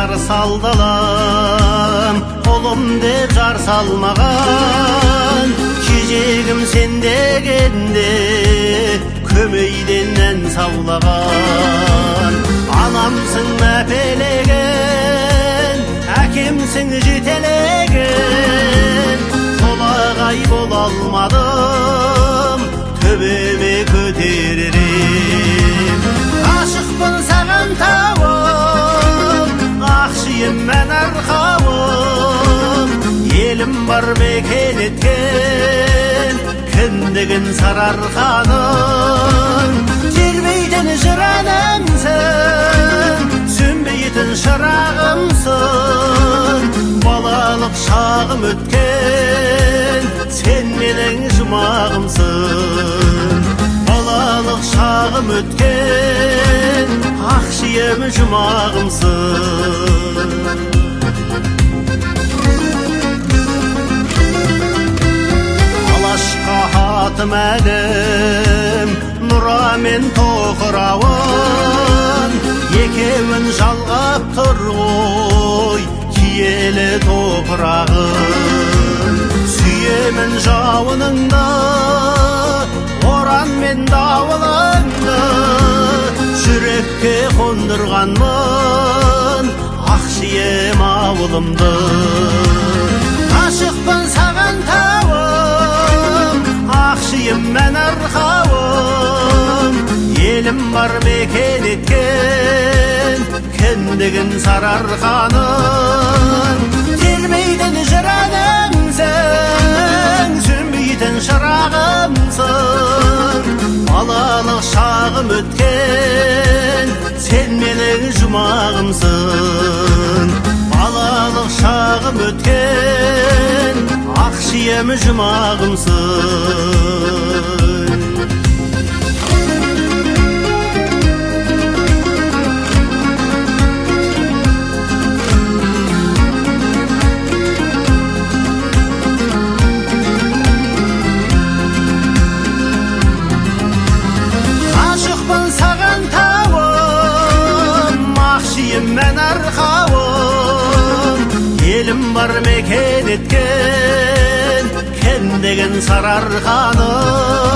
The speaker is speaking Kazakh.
жар салдалам, қолым деп жар салмаған, кежегім сен дегенде көмейден ән саулаған. Анамсың мәпелеген, әкемсің жетелеген, толағай бола алмадым, төбеме көтеререм. Ашықпын саған тауым, ақшиым мән арқауым, елім бар мекен еткен, кіндігін сарыарқаның. Тербейтін жыр әнімсің, сөнбейтін шырағымсың, балалық шағым өткен, сен менің жұмағымсың. Балалық шағым өткен, ақшиым жұмағымсың. Алашқа атым әлім, нұрамен тоқырауын, екеуін жалғап тұр ғой киелі топырағын. Сүйемін жауыныңды, боран мен дауылыңды, жүрекке қондырғанмын ақшиым ауылымды. Ашықпын саған тауым, ақшиым мән арқауым, елім бар мекен еткен, кіндігін сарыарқаның. Тербейтін жыр әнімсің, сөнбейтін шырағымсың, балалық шағым өткен, сен менің жұмағымсың. Балалық шағым өткен, ақшиым жұмағымсың. Мән арқауым, елім бар мекен еткен, кіндігін сарыарқаның.